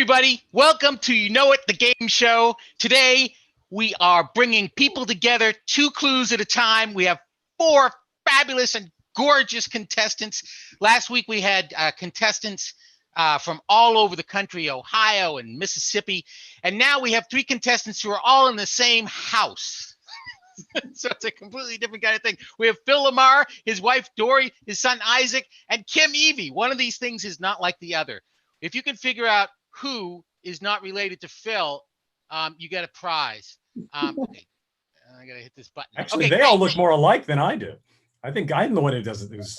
everybody. Welcome to You Know It, the game show. Today, we are bringing people together 2 clues at a time. We have 4 fabulous and gorgeous contestants. Last week, we had contestants from all over the country, Ohio and Mississippi. And now we have 3 contestants who are all in the same house. So it's a completely different kind of thing. We have Phil Lamarr, his wife Dorrie, his son Isaac, and Kim Evey. One of these things is not like the other. If you can figure out who is not related to Phil, you get a prize. Okay. I gotta hit this button. Actually, okay, they all look more alike than I do. I think I'm the one who does it who's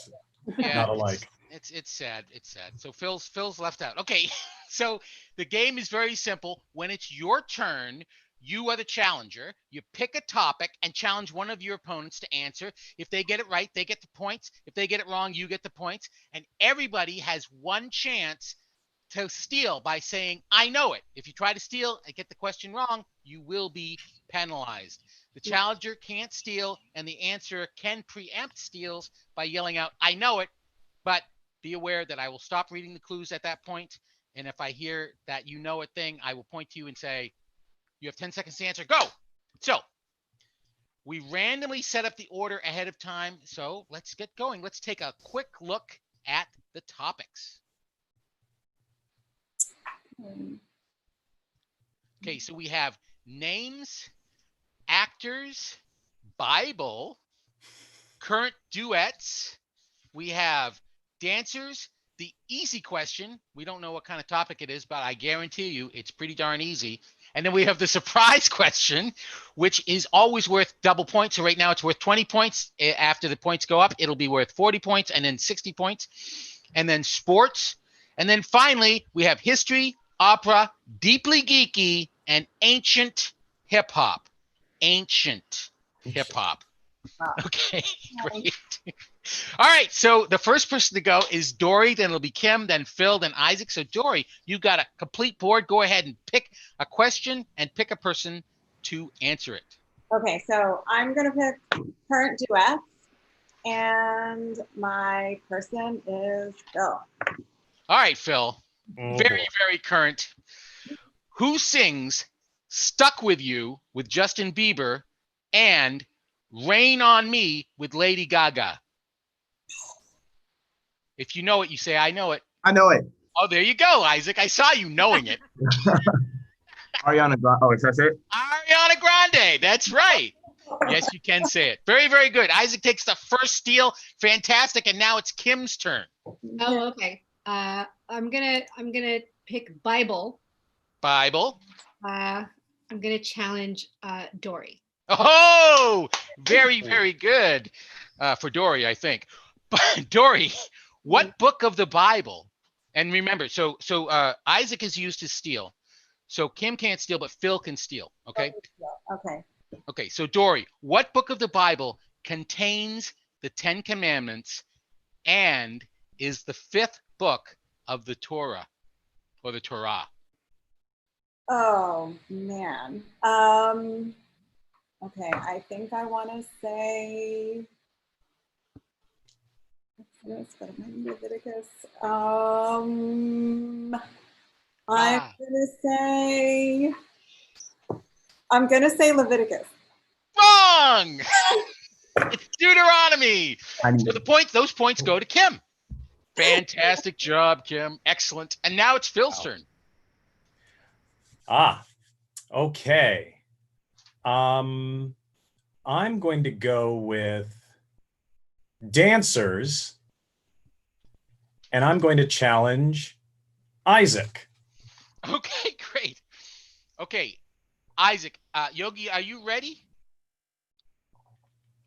not alike. It's sad. It's sad. So Phil's left out. Okay, so the game is very simple. When it's your turn, you are the challenger. You pick a topic and challenge one of your opponents to answer. If they get it right, they get the points. If they get it wrong, you get the points. And everybody has one chance to steal by saying, I know it. If you try to steal and get the question wrong, you will be penalized. The challenger can't steal, and the answerer can preempt steals by yelling out, I know it. But be aware that I will stop reading the clues at that point. And if I hear that you know it thing, I will point to you and say, you have 10 seconds to answer. Go. So we randomly set up the order ahead of time. So let's get going. Let's take a quick look at the topics. Okay, so we have names, actors, Bible, current duets. We have dancers, the easy question. We don't know what kind of topic it is, but I guarantee you it's pretty darn easy. And then we have the surprise question, which is always worth double points. So right now it's worth 20 points. After the points go up, it'll be worth 40 points and then 60 points. And then sports. And then finally, we have history, opera, deeply geeky, and ancient hip hop. Ancient hip hop. Wow. Okay, great. All right, so the first person to go is Dorrie, then it'll be Kim, then Phil, then Isaac. So Dorrie, you got a complete board. Go ahead and pick a question and pick a person to answer it. Okay, so I'm going to pick current duets, and my person is Phil. All right, Phil. Very, very current. Who sings Stuck With You with Justin Bieber and Rain on Me with Lady Gaga? If you know it, you say, I know it. I know it. Oh, there you go, Isaac. I saw you knowing it. Ariana Grande. Oh, is that it? Ariana Grande. That's right. Yes, you can say it. Very, very good. Isaac takes the first steal. Fantastic. And now it's Kim's turn. Oh, okay. I'm gonna pick Bible. Bible. I'm gonna challenge Dorrie. Oh, very, very good for Dorrie, I think. But Dorrie, what book of the Bible? And remember, so Isaac is used to steal. So Kim can't steal, but Phil can steal. Okay. Okay. Okay. So Dorrie, what book of the Bible contains the 10 Commandments and is the 5th book of the Torah or the Torah? Oh man. Okay, I think I want to say Leviticus. I'm gonna say Leviticus. Wrong. It's Deuteronomy. So those points go to Kim. Fantastic job, Kim. Excellent. And now it's Phil's turn. Okay. I'm going to go with dancers, and I'm going to challenge Isaac. Okay, great. Okay, Isaac, Yogi, are you ready?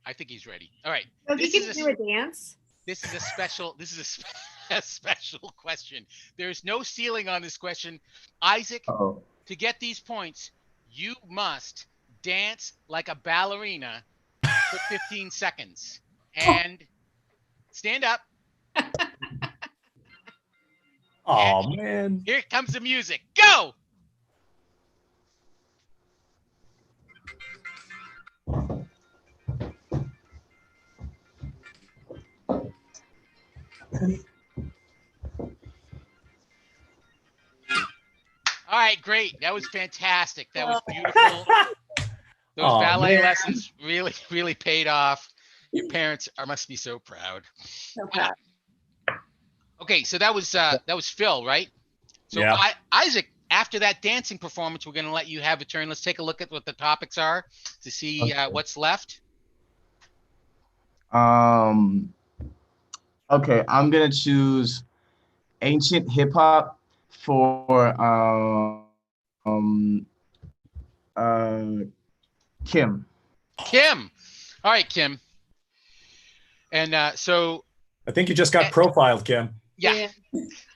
I think he's ready. All right. So he can do a dance. This is a special. A special question. There's no ceiling on this question. Isaac, to get these points, you must dance like a ballerina for 15 seconds. And stand up. Oh, man. Here comes the music. Go! All right, great. That was fantastic. That was beautiful. Those Aw, ballet man. lessons really paid off. Your parents must be so proud. So proud. Okay, so that was Phil, right? So Yeah. Isaac, after that dancing performance, we're going to let you have a turn. Let's take a look at what the topics are to see Okay. what's left. Okay, I'm gonna choose ancient hip hop for Kim. Kim. All right, Kim. And so, I think you just got profiled, Kim. yeah.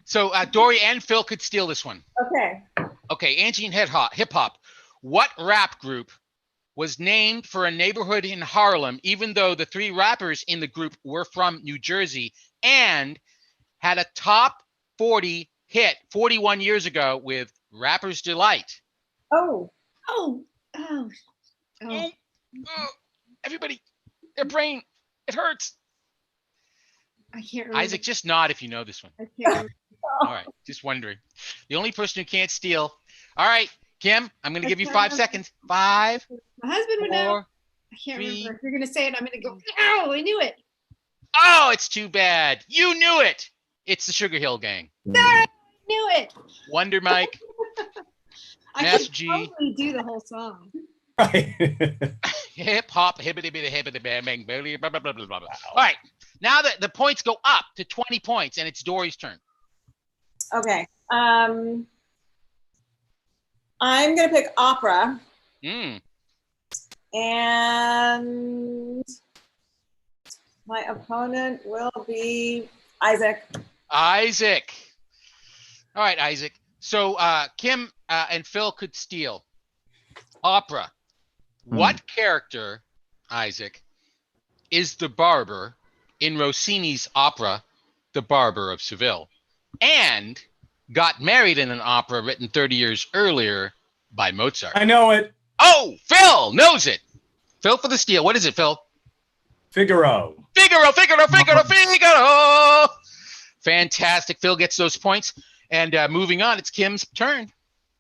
So Dorrie and Phil could steal this one. Okay. Okay, ancient hip hop. What rap group was named for a neighborhood in Harlem, even though the three rappers in the group were from New Jersey, and had a top 40 hit 41 years ago with Rapper's Delight? Oh. Oh. Oh. Oh. Everybody, their brain, it hurts. I can't remember. Isaac, just nod if you know this one. I can't remember. All right, just wondering. The only person who can't steal. All right, Kim, I'm going to give you 5 seconds. 5, My husband would know. 4. I can't 3. remember. If you're gonna say it, I'm gonna go. Oh, I knew it. Oh, it's too bad. You knew it. It's the Sugar Hill Gang. I knew it. Wonder Mike. I Master could G. probably do the whole song. Right. Hip hop, hibbity bitty hibbity bang bang blah blah blah blah blah. All right, now that the points go up to 20 points, and it's Dorrie's turn. Okay. I'm gonna pick opera, and my opponent will be Isaac. Isaac. All right, Isaac. So Kim and Phil could steal opera. What character, Isaac, is the barber in Rossini's opera, The Barber of Seville, and got married in an opera written 30 years earlier by Mozart? I know it. Oh, Phil knows it. Phil for the steal. What is it, Phil? Figaro. Figaro. Fantastic. Phil gets those points. And moving on, it's Kim's turn.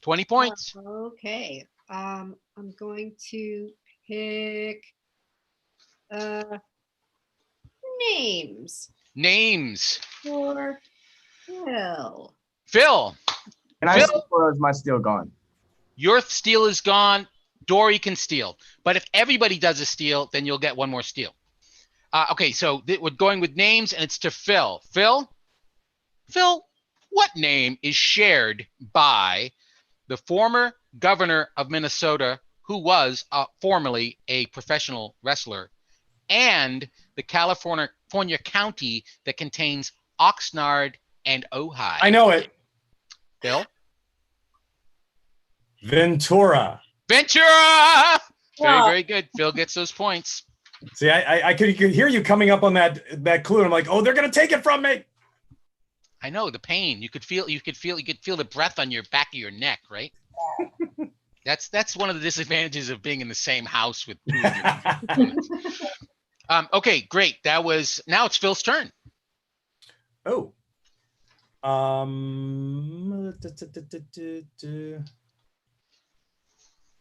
20 points. Okay. I'm going to pick names Names. for Phil. Phil, And I Phil? still, or is my steal gone? your steal is gone. Dorrie can steal. But if everybody does a steal, then you'll get one more steal. Okay, so we're going with names, and it's to Phil. Phil, what name is shared by the former governor of Minnesota, who was formerly a professional wrestler, and the California county that contains Oxnard and Ojai? I know it. Phil? Ventura. Ventura! Very good. Phil gets those points. See, I could hear you coming up on that clue. And I'm like, oh, they're gonna take it from me. I know the pain. You could feel the breath on your back of your neck, right? That's one of the disadvantages of being in the same house with two of your opponents. Okay, great. Now it's Phil's turn. Oh.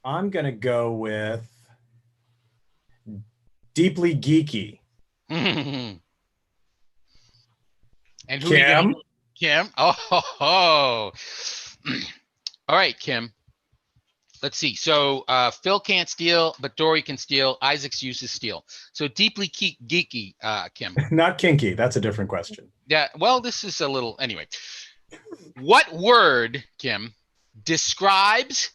I'm gonna go with deeply geeky. And who are you gonna, Kim? Oh. All right, Kim. Let's see. So Phil can't steal, but Dorrie can steal. Isaac's uses steal. So deeply geeky, Kim. Not kinky. That's a different question. Yeah. Well, this is a little. Anyway, what word, Kim, describes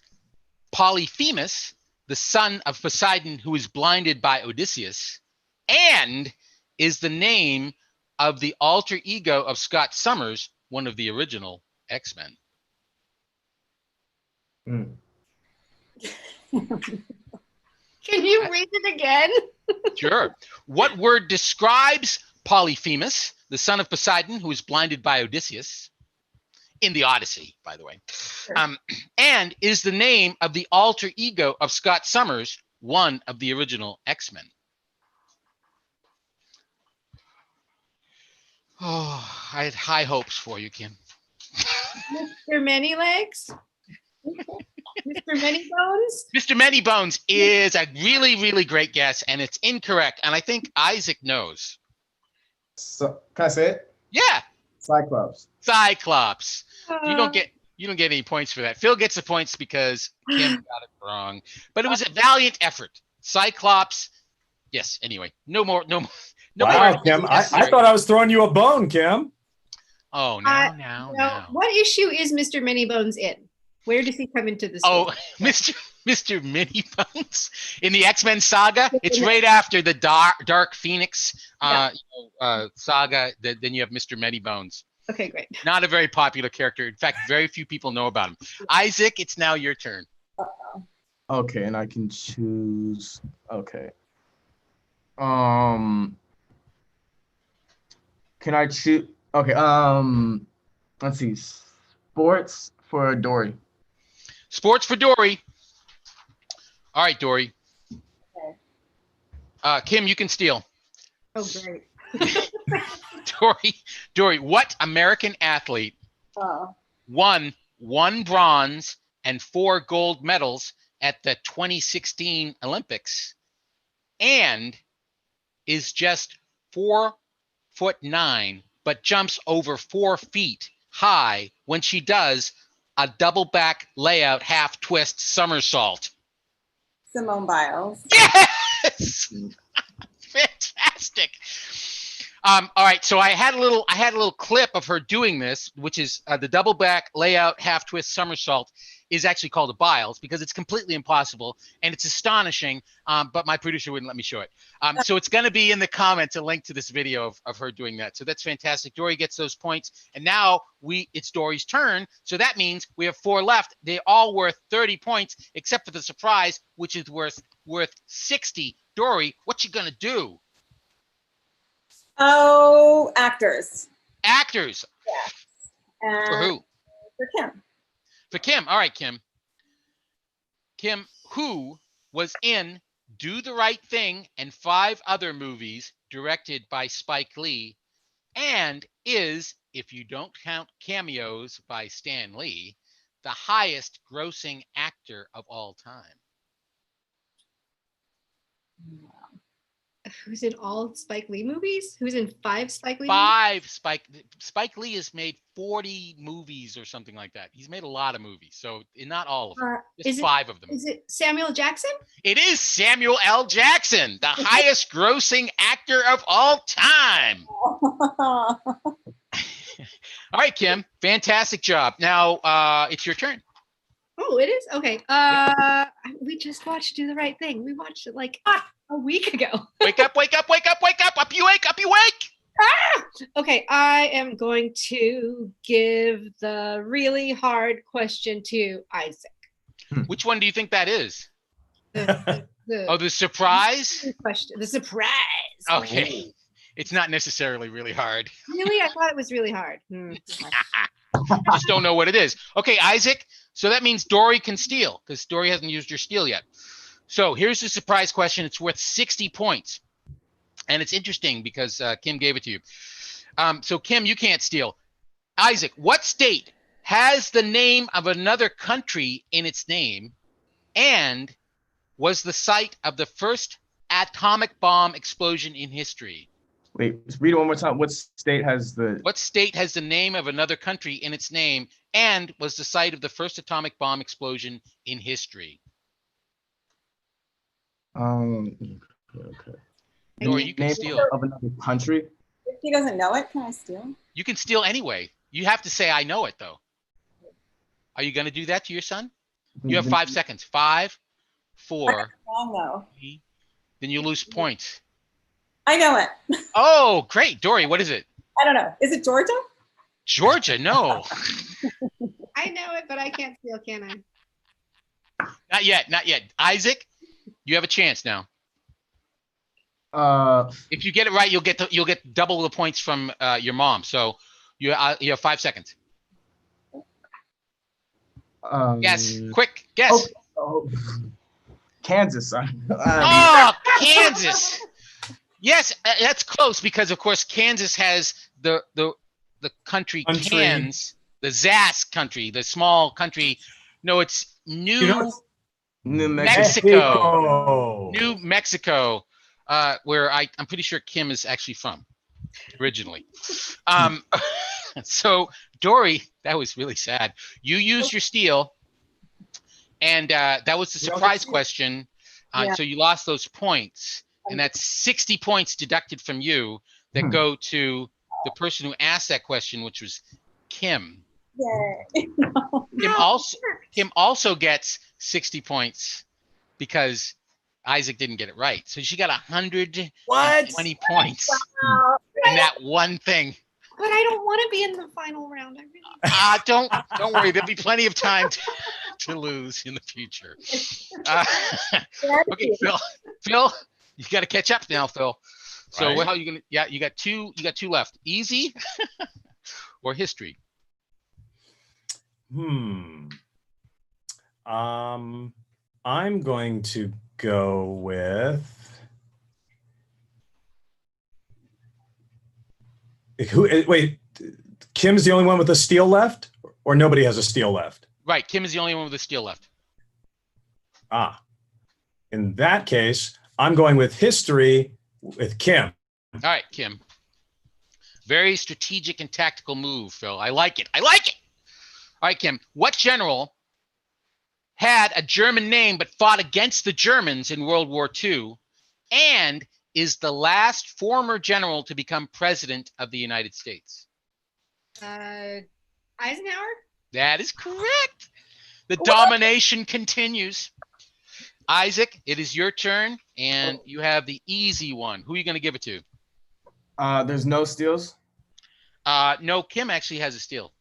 Polyphemus, the son of Poseidon, who is blinded by Odysseus, and is the name of the alter ego of Scott Summers, one of the original X-Men? Can you read it again? Sure. What word describes Polyphemus, the son of Poseidon, who is blinded by Odysseus, in the Odyssey, by the way, and is the name of the alter ego of Scott Summers, one of the original X-Men? Oh, I had high hopes for you, Kim. Mr. Many Legs? Mr. Manybones? Mr. Manybones is a really, really great guess, and it's incorrect. And I think Isaac knows. So, can I say it? Yeah, Cyclops. Cyclops. You don't get any points for that. Phil gets the points because Kim got it wrong. But it was a valiant effort. Cyclops. Yes. Anyway, no more. Wow, Kim. I thought I was throwing you a bone, Kim. Oh, now. What issue is Mr. Manybones in? Where does he come into the story? Oh, Mr. Manybones in the X-Men saga. It's right after the Dark Phoenix saga. Then you have Mr. Manybones. Okay, great. Not a very popular character. In fact, very few people know about him. Isaac, it's now your turn. Okay, and I can choose. Okay. Can I choose? Okay. Let's see. Sports for Dorrie. Sports for Dorrie. All right, Dorrie. Kim, you can steal. Oh, great. Dorrie, what American athlete won 1 bronze and 4 gold medals at the 2016 Olympics and is just 4'9", but jumps over 4 feet high when she does a double back layout half twist somersault? Simone Biles. Yes. Fantastic. All right, so I had a little clip of her doing this, which is the double back layout half twist somersault is actually called a Biles because it's completely impossible and it's astonishing, but my producer wouldn't let me show it. So it's going to be in the comments a link to this video of her doing that. So that's fantastic. Dorrie gets those points, and now it's Dorrie's turn. So that means we have 4 left. They're all worth 30 points, except for the surprise, which is worth 60. Dorrie, what you gonna do? Oh, actors. Actors. Yes. For who? For Kim. For Kim. All right, Kim. Kim, who was in Do the Right Thing and 5 other movies directed by Spike Lee, and is, if you don't count cameos by Stan Lee, the highest grossing actor of all time? Who's in all Spike Lee movies? Who's in 5 Spike Lee 5 Spike Lee has made 40 movies or something like that. He's made a lot of movies, so not all of them. Just 5 of them. Is it Samuel Jackson? It is Samuel L. Jackson, the highest grossing actor of all time. All right, Kim, fantastic job. Now it's your turn. Oh, it is? Okay. We just watched Do the Right Thing. We watched it like a week ago. Wake up, wake up, wake up, wake up, up you wake, up you wake. Okay, I am going to give the really hard question to Isaac. Which one do you think that is? The The surprise? question. The surprise. Okay. It's not necessarily really hard. Really? I thought it was really hard. Just don't know what it is. Okay, Isaac. So that means Dorrie can steal because Dorrie hasn't used your steal yet. So here's the surprise question. It's worth 60 points. And it's interesting because Kim gave it to you. So Kim, you can't steal. Isaac, what state has the name of another country in its name and was the site of the first atomic bomb explosion in history? Wait, read it one more time. What state has the name of another country in its name and was the site of the first atomic bomb explosion in history? Okay. Or you can Name steal. of another country. If he doesn't know it, can I steal? You can steal anyway. You have to say, I know it, though. Are you going to do that to your son? You have 5 seconds. 5, 4, Wrong though. 3. Then you lose points. I know it. Oh, great. Dorrie, what is it? I don't know. Is it Georgia? Georgia, no. I know it, but I can't steal, can I? Not yet, not yet. Isaac, you have a chance now. If you get it right, you'll get double the points from your mom. So you have 5 seconds. Guess, quick, guess. Kansas. Oh, Kansas. Yes, that's close because of course Kansas has the country Cans, the Zask country, the small country No, it's You know, it's New Mexico. New Mexico, where I'm pretty sure Kim is actually from originally. So Dorrie, that was really sad. You used your steal, and that was the surprise question. Yeah. So you lost those points, and that's 60 points deducted from you that go to the person who asked that question, which was Kim. Yay. Kim also gets 60 points because Isaac didn't get it right. So she got 120 points in that one thing. But I don't want to be in the final round. I really Don't worry. There'll be plenty of time to lose in the future. Okay, Phil, you got to catch up now, Phil. So Right. how are you gonna? Yeah, you got two left. Easy or history? I'm going to go with wait, Kim's the only one with a steal left, or nobody has a steal left? Right, Kim is the only one with a steal left. In that case, I'm going with history with Kim. All right, Kim. Very strategic and tactical move, Phil. I like it. All right, Kim. What general had a German name but fought against the Germans in World War II and is the last former general to become president of the United States? Eisenhower? That is correct. The domination continues. Isaac, it is your turn, and you have the easy one. Who are you going to give it to? There's no steals. No, Kim actually has a steal.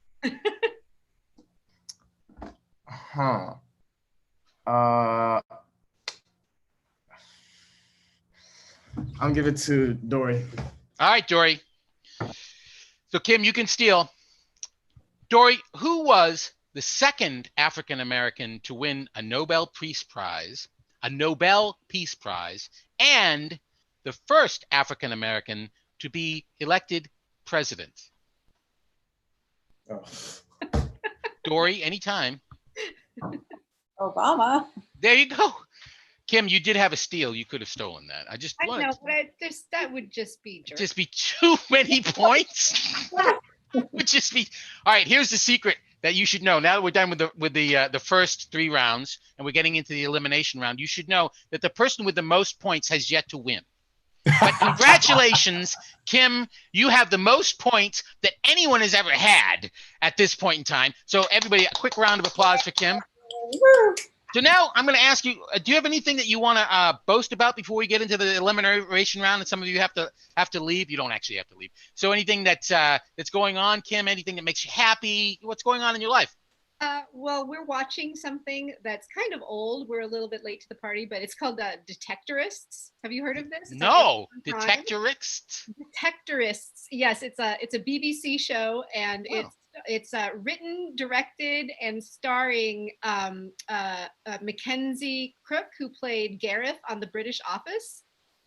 I'll give it to Dorrie. All right, Dorrie. So, Kim, you can steal. Dorrie, who was the second African American to win a Nobel Peace Prize, and the first African American to be elected president? Dorrie, anytime. Obama. There you go. Kim, you did have a steal. You could have stolen that. I know, but that would just be jerk. Just be too many points. Would just be. All right, here's the secret that you should know. Now that we're done with the first 3 rounds and we're getting into the elimination round, you should know that the person with the most points has yet to win. But congratulations, Kim. You have the most points that anyone has ever had at this point in time. So everybody, a quick round of applause for Kim. So now I'm going to ask you, do you have anything that you want to boast about before we get into the elimination round? And some of you have to leave. You don't actually have to leave. So anything that's going on, Kim, anything that makes you happy? What's going on in your life? Well, we're watching something that's kind of old. We're a little bit late to the party, but it's called Detectorists. Have you heard of this? No, Detectorists. Detectorists. Yes, it's a BBC show, and it's written, directed, and starring Mackenzie Crook, who played Gareth on The British Office.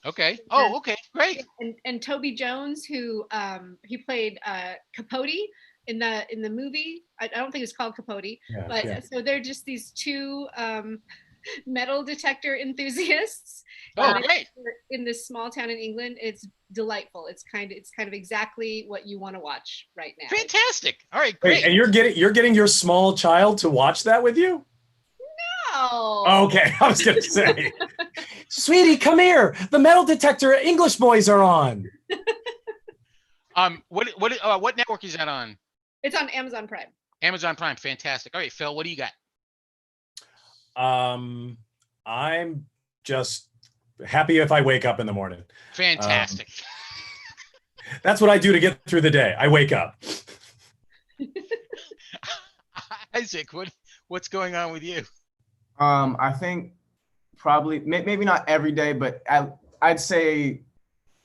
Okay. Oh, okay, great. And Toby Jones, who he played Capote in the movie. I don't think it's called Capote, so they're just these two metal detector enthusiasts. Oh, great! In this small town in England, it's delightful. It's kind of exactly what you want to watch right now. Fantastic! All right, great. Wait, and you're getting your small child to watch that with you? No. Okay, I was gonna say, sweetie, come here. The metal detector English boys are on. What network is that on? It's on Amazon Prime. Amazon Prime, fantastic. All right, Phil, what do you got? I'm just happy if I wake up in the morning. Fantastic. That's what I do to get through the day. I wake up. Isaac, what's going on with you? I think probably maybe not every day, but I'd say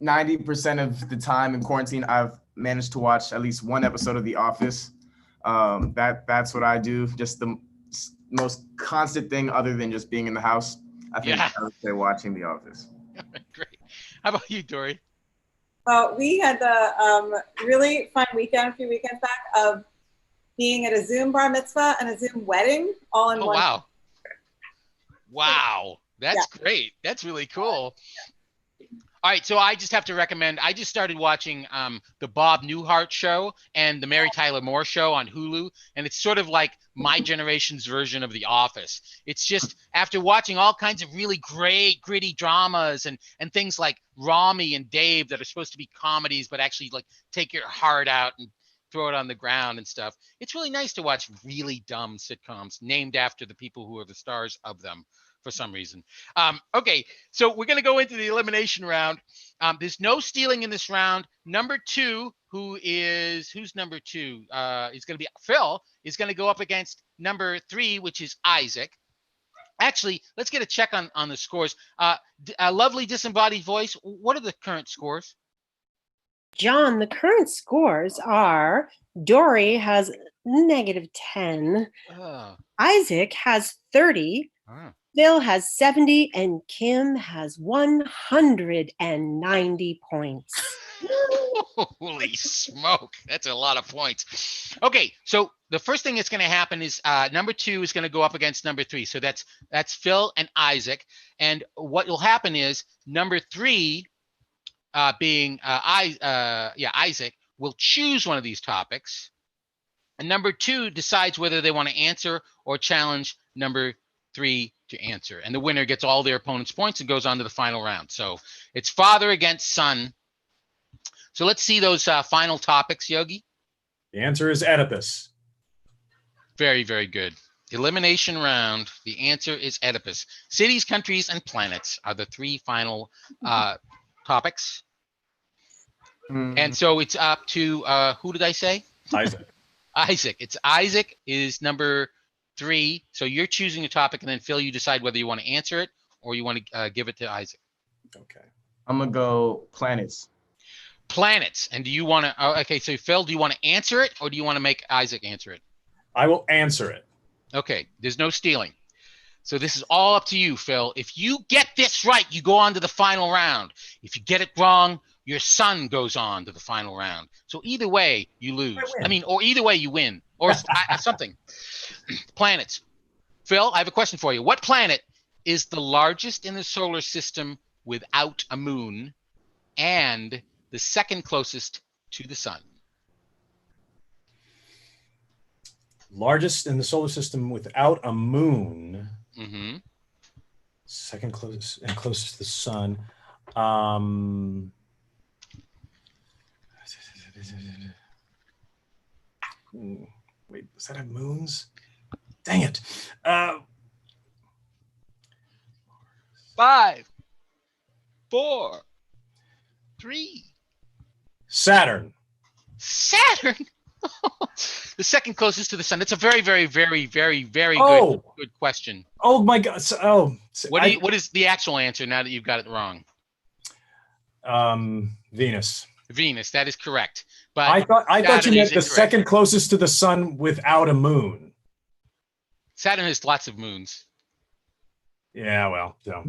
90% of the time in quarantine, I've managed to watch at least one episode of The Office. That's what I do. Just the most constant thing other than just being in the house. I think I would say watching The Office. Great. How about you, Dorrie? Well, we had the really fun weekend a few weekends back of being at a Zoom bar mitzvah and a Zoom wedding all in Oh, one. wow. Wow. That's great. That's really cool. All right, so I just have to recommend, I just started watching the Bob Newhart show and the Mary Tyler Moore show on Hulu, and it's sort of like my generation's version of The Office. It's just after watching all kinds of really great, gritty dramas and things like Rami and Dave that are supposed to be comedies, but actually like take your heart out and throw it on the ground and stuff. It's really nice to watch really dumb sitcoms named after the people who are the stars of them for some reason. Okay, so we're going to go into the elimination round. There's no stealing in this round. Number two, who's number two? Is going to be Phil, is going to go up against number three, which is Isaac. Actually, let's get a check on the scores. A lovely disembodied voice. What are the current scores? John, the current scores are Dorrie has -10. Oh. Isaac has 30. Oh. Phil has 70 and Kim has 190 points. Holy smoke. That's a lot of points. Okay, so the first thing that's going to happen is number two is going to go up against number three. So that's Phil and Isaac. And what will happen is number three, being Isaac, will choose one of these topics. And number two decides whether they want to answer or challenge number three to answer, and the winner gets all their opponent's points and goes on to the final round. So it's father against son. So let's see those final topics, Yogi. The answer is Oedipus. Very, very good. Elimination round. The answer is Oedipus. Cities, countries, and planets are the three final topics. And so it's up to who did I say? Isaac. Isaac. It's Isaac is number three. So you're choosing a topic, and then Phil, you decide whether you want to answer it or you want to give it to Isaac. Okay. I'm gonna go planets. Planets. And do you want to? Okay. So Phil, do you want to answer it or do you want to make Isaac answer it? I will answer it. Okay. There's no stealing. So this is all up to you, Phil. If you get this right, you go on to the final round. If you get it wrong, your son goes on to the final round. So either way, you lose. I mean, or either way, you win, or something. Planets. Phil, I have a question for you. What planet is the largest in the solar system without a moon and the second closest to the sun? Largest in the solar system without a moon. Mm-hmm. Second closest and closest to the sun. Wait, does that have moons? Dang it. 5, 4, 3. Saturn. Saturn. The second closest to the sun. That's a very, very, very, very, very good question. Oh my God. What is the actual answer now that you've got it wrong? Venus. Venus. That is correct. But I thought you meant the incorrect. second closest to the sun without a moon. Saturn has lots of moons. Yeah, well, so.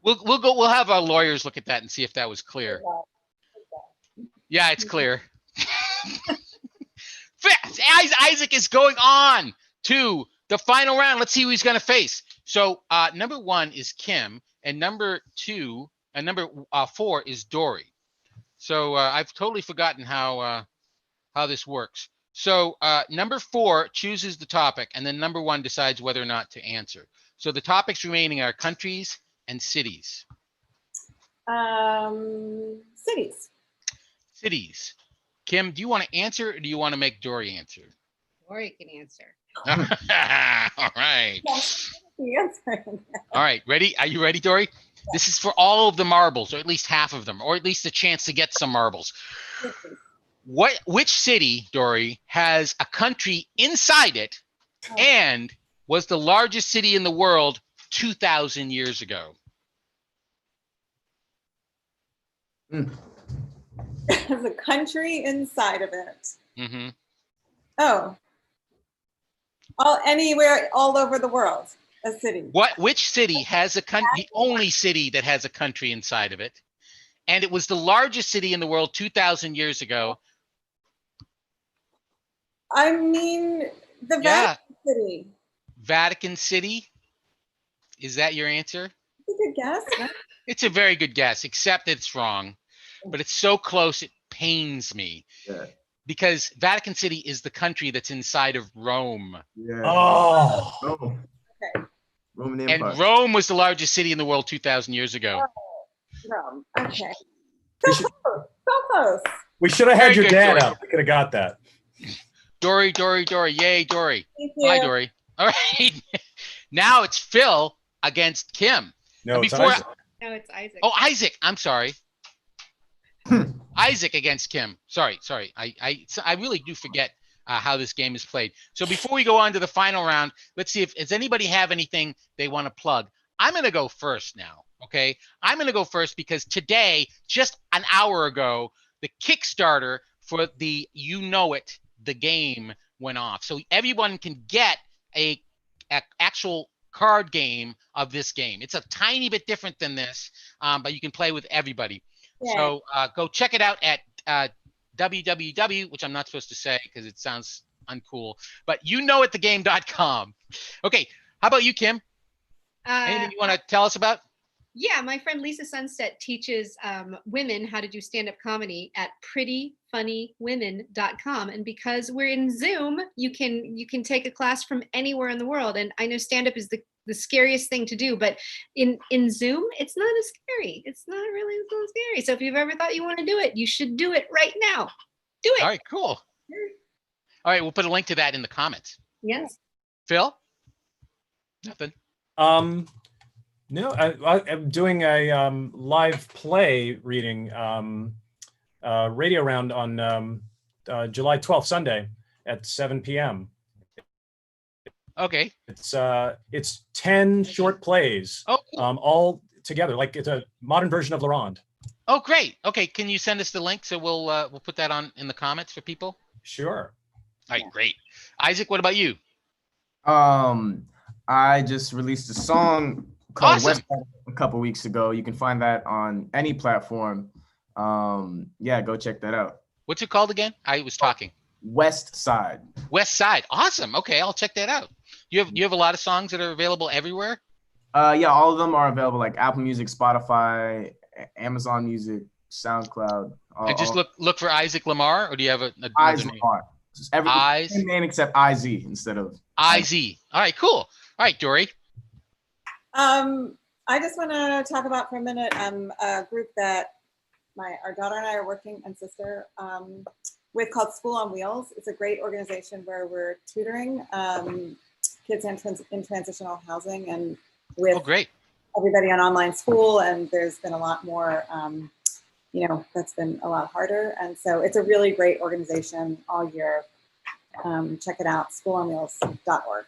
We'll have our lawyers look at that and see if that was clear. Yeah, it's clear. Isaac is going on to the final round. Let's see who he's going to face. So number one is Kim, and number four is Dorrie. So I've totally forgotten how this works. So number four chooses the topic, and then number one decides whether or not to answer. So the topics remaining are countries and cities. Cities. Cities. Kim, do you want to answer or do you want to make Dorrie answer? Dorrie can answer. All right. The answer. All right. Ready? Are you ready, Dorrie? This is for all of the marbles, or at least half of them, or at least a chance to get some marbles. Which city, Dorrie, has a country inside it and was the largest city in the world 2,000 years ago? There's a country inside of it. Mm-hmm. Oh. Anywhere, all over the world, a city. Which city has the only city that has a country inside of it, and it was the largest city in the world 2,000 years ago? I mean, the Yeah. Vatican City. Vatican City. Is that your answer? That's a good guess, right? It's a very good guess, except it's wrong. But it's so close, it pains me. Yeah. Because Vatican City is the country that's inside of Rome. Yeah. Oh. Oh. Okay. Roman Empire. And Rome was the largest city in the world 2,000 years ago. Rome. Okay. We So should, close. So close. we should have had Very your good, dad Dorrie. up. We could have got that. Dory. Yay, Dory. Thank you. Hi, Dory. All right. Now it's Phil against Kim. No, And it's before- Isaac. No, it's Isaac. Oh, Isaac. I'm sorry. Isaac against Kim. Sorry. I really do forget how this game is played. So before we go on to the final round, let's see if does anybody have anything they want to plug. I'm going to go first now. Okay. I'm going to go first because today, just an hour ago, the Kickstarter for the the game went off. So everyone can get a actual card game of this game. It's a tiny bit different than this, but you can play with everybody. Yeah. So go check it out at www, which I'm not supposed to say because it sounds uncool, but thegame.com. Okay, how about you, Kim? Anything you want to tell us about? Yeah, my friend Lisa Sunstead teaches women how to do stand-up comedy at prettyfunnywomen.com. And because we're in Zoom, you can take a class from anywhere in the world. And I know stand-up is the scariest thing to do, but in Zoom, it's not as scary. It's not really so scary. So if you've ever thought you want to do it, you should do it right now. Do it. All right, cool. All right, we'll put a link to that in the comments. Yes. Phil? Nothing. No, I'm doing a live play reading radio round on July 12th, Sunday at 7 p.m. Okay. It's 10 short plays, Oh, cool. all together. Like it's a modern version of La Ronde. Oh, great. Okay, can you send us the link so we'll put that on in the comments for people? Sure. All right, great. Isaac, what about you? I just released a song called Awesome. West Side a couple weeks ago. You can find that on any platform. Yeah, go check that out. What's it called again? I was talking. West Side. West Side. Awesome. Okay, I'll check that out. You have a lot of songs that are available everywhere? Yeah, all of them are available like Apple Music, Spotify, Amazon Music, SoundCloud. And just look for Isaac Lamarr, or do you have another Isaac name? Lamarr. Just every same name except IZ instead of IZ. All right, cool. All right, Dory. I just want to talk about for a minute a group that our daughter and I are working, and sister, with called School on Wheels. It's a great organization where we're tutoring kids in transitional housing and with great. everybody on online school. And there's been a lot more, that's been a lot harder. And so it's a really great organization all year. Check it out, schoolonwheels.org.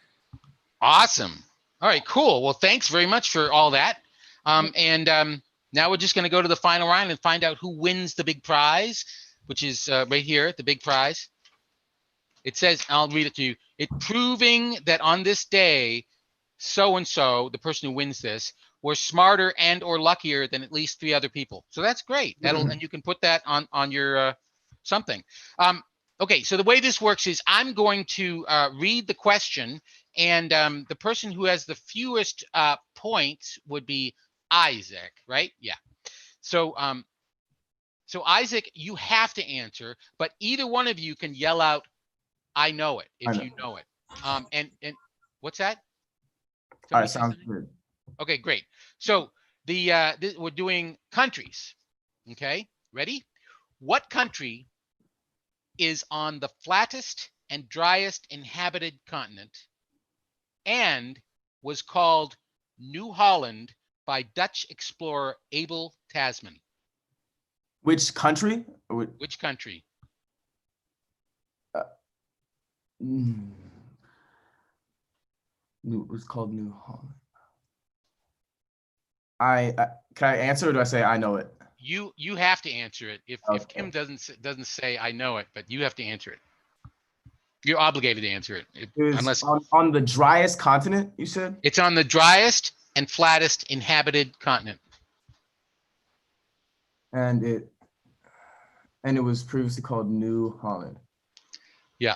Awesome. All right, cool. Well, thanks very much for all that. Now we're just going to go to the final round and find out who wins the big prize, which is right here, the big prize. It says, I'll read it to you. It proving that on this day, so-and-so, the person who wins this, were smarter and or luckier than at least 3 other people. So that's great. And you can put that on your something. Okay, so the way this works is I'm going to read the question, and the person who has the fewest points would be Isaac, right? Yeah. So so Isaac, you have to answer, but either one of you can yell out, "I know it," if you know it. And what's that? All right, sounds good. Okay, great. So we're doing countries. Okay, ready? What country is on the flattest and driest inhabited continent and was called New Holland by Dutch explorer Abel Tasman? Which country? Which country? It was called New Holland. Can I answer, or do I say I know it? You have to answer it. If Kim doesn't say I know it, but you have to answer it. You're obligated to answer it. It was Unless on the driest continent, you said? it's on the driest and flattest inhabited continent. And it was previously called New Holland. Yeah.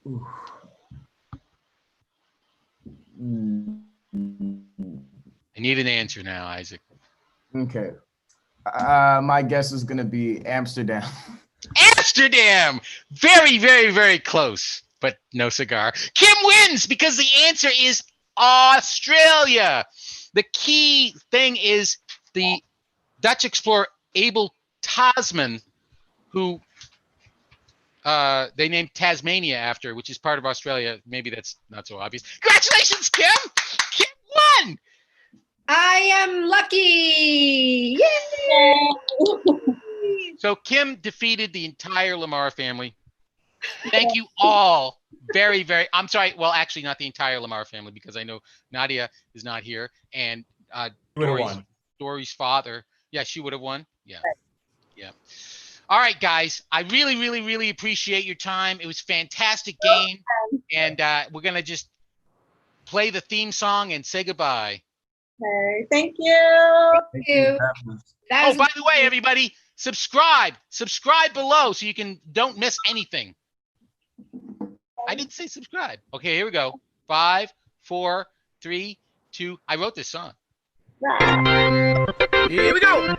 I need an answer now, Isaac. Okay. My guess is gonna be Amsterdam. Amsterdam! Very, very, very close, but no cigar. Kim wins because the answer is Australia. The key thing is the Dutch explorer Abel Tasman, who they named Tasmania after, which is part of Australia. Maybe that's not so obvious. Congratulations, Kim! Kim won! I am lucky. Yay! So Kim defeated the entire Lamarr family. Thank you all very, very. I'm sorry. Well, actually, not the entire Lamarr family because I know Nadia is not here, and Dorrie's father. Yeah, she would have won. Yeah, yeah. All right, guys. I really, really, really appreciate your time. It was a fantastic game, and we're gonna just play the theme song and say goodbye. Okay, thank you. Thank you. Oh, by the way, everybody, subscribe below so you don't miss anything. I didn't say subscribe. Okay, here we go. 5, 4, 3, 2. I wrote this song. Right. Here we go.